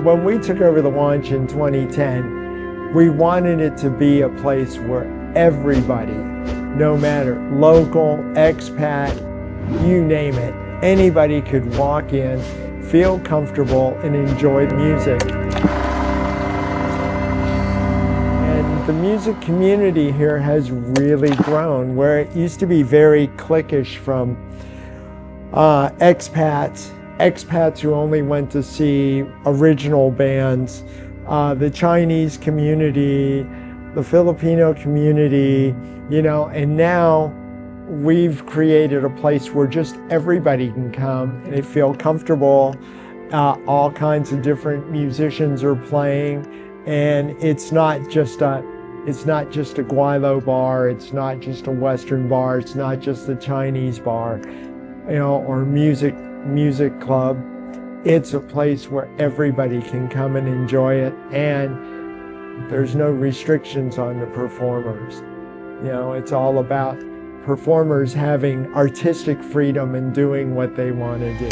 When we took over the Wanch in 2010, we wanted it to be a place where everybody, no matter local, expat, you name it, anybody could walk in, feel comfortable, and enjoy the music. And the music community here has really grown, where it used to be very cliquish from expats who only went to see original bands, the Chinese community, the Filipino community, you know, and now we've created a place where just everybody can come and feel comfortable. All kinds of different musicians are playing, and it's not just a Guaylo bar, it's not just a Western bar, it's not just a Chinese bar, you know, or music club. It's a place where everybody can come and enjoy it, and there's no restrictions on the performers. You know, it's all about performers having artistic freedom and doing what they want to do.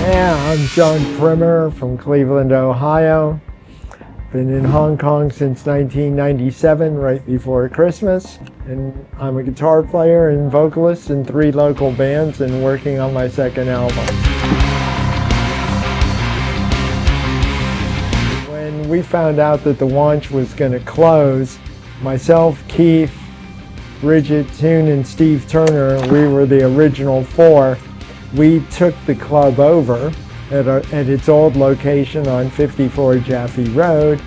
Yeah, I'm John Primer from Cleveland, Ohio. Been in Hong Kong since 1997, right before Christmas. And I'm a guitar player and vocalist in 3 local bands and working on my 2nd album. When we found out that the Wanch was going to close, myself, Keith, Bridget Toon, and Steve Turner, we were the original 4. We took the club over at its old location on 54 Jaffe Road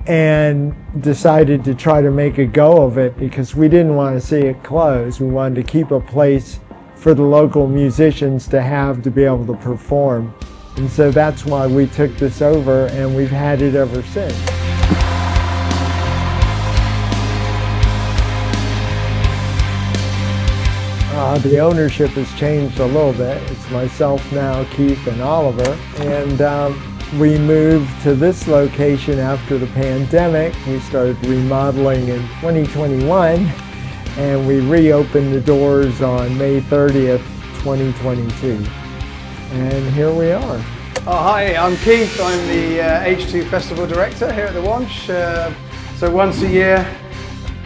and decided to try to make a go of it because we didn't want to see it close. We wanted to keep a place for the local musicians to be able to perform. And so that's why we took this over, and we've had it ever since. The ownership has changed a little bit. It's myself now, Keith, and Oliver. And we moved to this location after the pandemic. We started remodeling in 2021, and we reopened the doors on May 30th, 2022. And here we are. Oh, hi, I'm Keith. I'm the H2 Festival Director here at the Wanch. So once a year,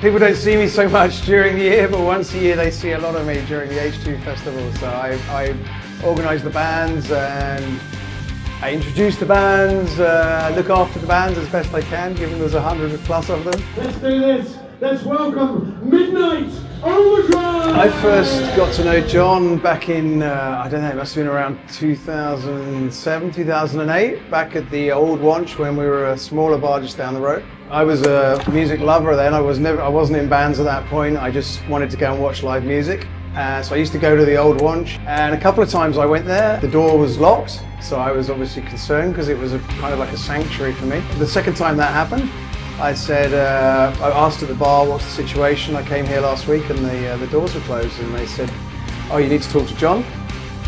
people don't see me so much during the year, but once a year they see a lot of me during the H2 Festival. So I organise the bands and I introduce the bands, look after the bands as best I can, given there's 100 plus of them. Let's do this. Let's welcome Midnight Overdrive! I first got to know John back in, I don't know, it must have been around 2007, 2008, back at the old Wanch when we were a smaller bar just down the road. I was a music lover then. I wasn't in bands at that point. I just wanted to go and watch live music. So I used to go to the old Wanch, and a couple of times I went there. The door was locked, so I was obviously concerned because it was kind of like a sanctuary for me. The second time that happened, I said, I asked at the bar, what's the situation? I came here last week and the doors were closed, and they said, oh, you need to talk to John.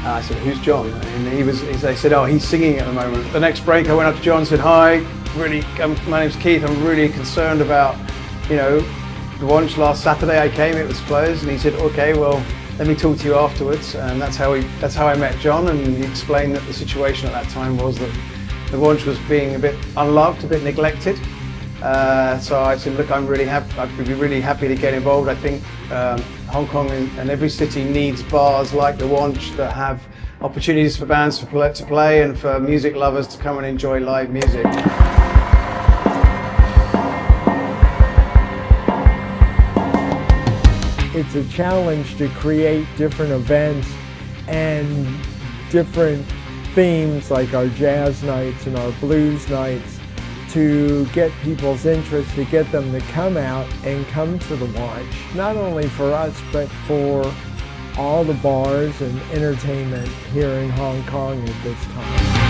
I said, who's John? And they said, oh, he's singing at the moment. The next break I went up to John and said, hi, my name's Keith, I'm really concerned about, you know, the Wanch last Saturday I came, it was closed, and he said, okay, well, let me talk to you afterwards. And that's how I met John, and he explained that the situation at that time was that the Wanch was being a bit unloved, a bit neglected. So I said, look, I'd be really happy to get involved. I think Hong Kong and every city needs bars like the Wanch that have opportunities for bands to play and for music lovers to come and enjoy live music. It's a challenge to create different events and different themes like our jazz nights and our blues nights to get people's interest, to get them to come out and come to the Wanch, not only for us, but for all the bars and entertainment here in Hong Kong at this time.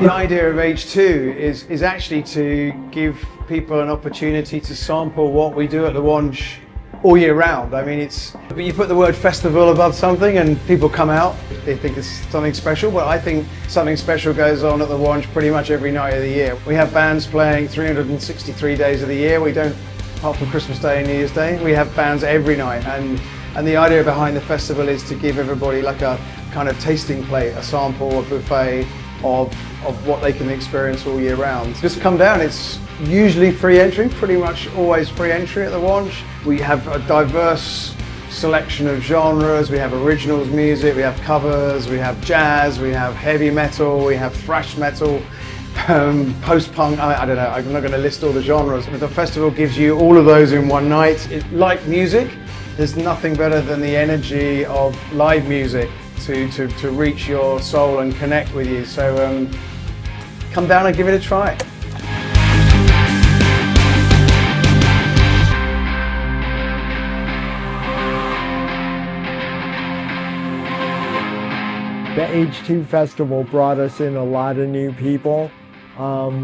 The idea of H2 is actually to give people an opportunity to sample what we do at the Wanch all year round. I mean, but you put the word festival above something and people come out, they think it's something special, but I think something special goes on at the Wanch pretty much every night of the year. We have bands playing 363 days of the year. We don't, apart from Christmas Day and New Year's Day, we have bands every night. And the idea behind the festival is to give everybody like a kind of tasting plate, a sample, a buffet of what they can experience all year round. Just come down, it's usually free entry, pretty much always free entry at the Wanch. We have a diverse selection of genres. We have originals music, we have covers, we have jazz, we have heavy metal, we have thrash metal, post-punk, I don't know, I'm not going to list all the genres. But the festival gives you all of those in one night. Like music, there's nothing better than the energy of live music to reach your soul and connect with you. So come down and give it a try. The H2 Festival brought us in a lot of new people.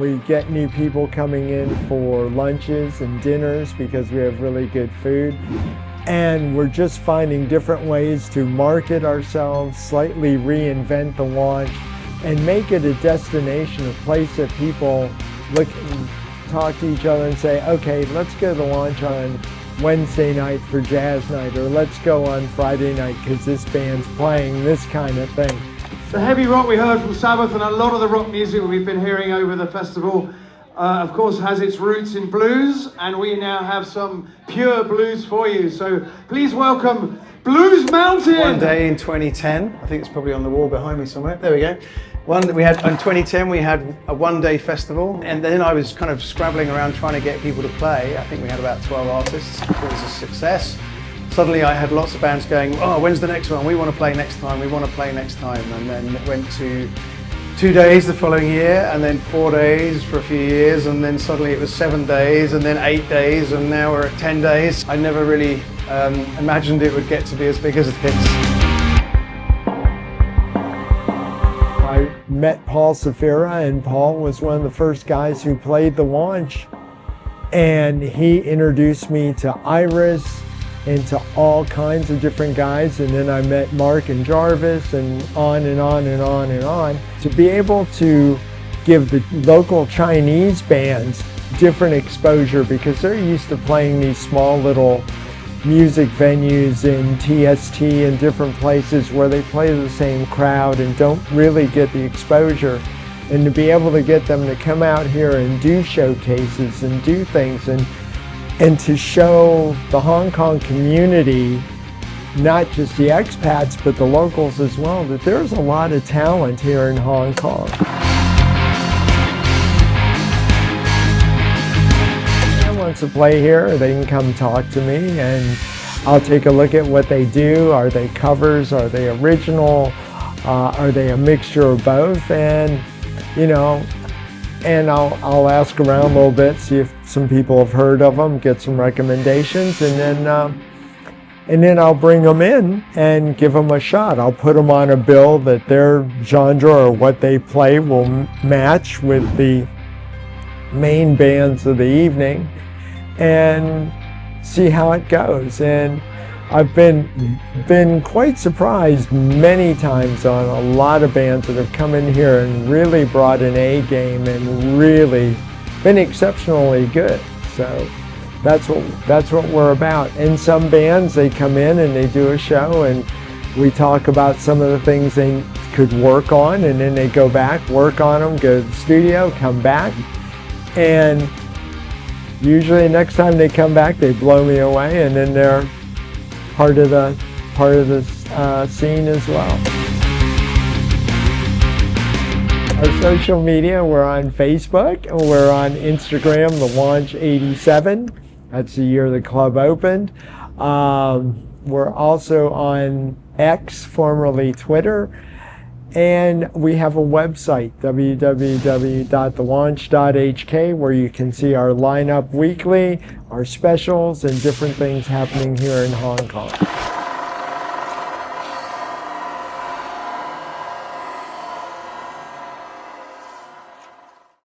We get new people coming in for lunches and dinners because we have really good food. And we're just finding different ways to market ourselves, slightly reinvent the Wanch, and make it a destination, a place that people look and talk to each other and say, okay, let's go to the Wanch on Wednesday night for jazz night, or let's go on Friday night because this band's playing this kind of thing. The heavy rock we heard from Sabbath and a lot of the rock music we've been hearing over the festival of course has its roots in blues, and we now have some pure blues for you. So please welcome Blues Mountain! One day in 2010, I think it's probably on the wall behind me somewhere. There we go. In 2010 we had a one-day festival, and then I was kind of scrabbling around trying to get people to play. I think we had about 12 artists. It was a success. Suddenly I had lots of bands going, oh, when's the next one? We want to play next time, we want to play next time. And then it went to 2 days the following year, and then 4 days for a few years, and then suddenly it was 7 days, and then 8 days, and now we're at 10 days. I never really imagined it would get to be as big as it is. I met Paul Safira, and Paul was one of the first guys who played the Wanch, and he introduced me to Iris and to all kinds of different guys, and then I met Mark and Jarvis, and on and on and on and on. To be able to give the local Chinese bands different exposure, because they're used to playing these small little music venues in TST and different places where they play the same crowd and don't really get the exposure. And to be able to get them to come out here and do showcases and do things, and to show the Hong Kong community, not just the expats, but the locals as well, that there's a lot of talent here in Hong Kong. If anyone wants to play here, they can come talk to me, and I'll take a look at what they do. Are they covers? Are they original? Are they a mixture of both? And, you know, and I'll ask around a little bit, see if some people have heard of them, get some recommendations, and then I'll bring them in and give them a shot. I'll put them on a bill that their genre or what they play will match with the main bands of the evening, and see how it goes. And I've been quite surprised many times on a lot of bands that have come in here and really brought an A game and really been exceptionally good. So that's what we're about. And some bands, they come in and they do a show, and we talk about some of the things they could work on, and then they go back, work on them, go to the studio, come back, and usually the next time they come back, they blow me away, and then they're part of the scene as well. Our social media, we're on Facebook, and we're on Instagram, the Wanch 87. That's the year the club opened. We're also on X, formerly Twitter, and we have a website, www.thewanch.hk, where you can see our lineup weekly, our specials, and different things happening here in Hong Kong.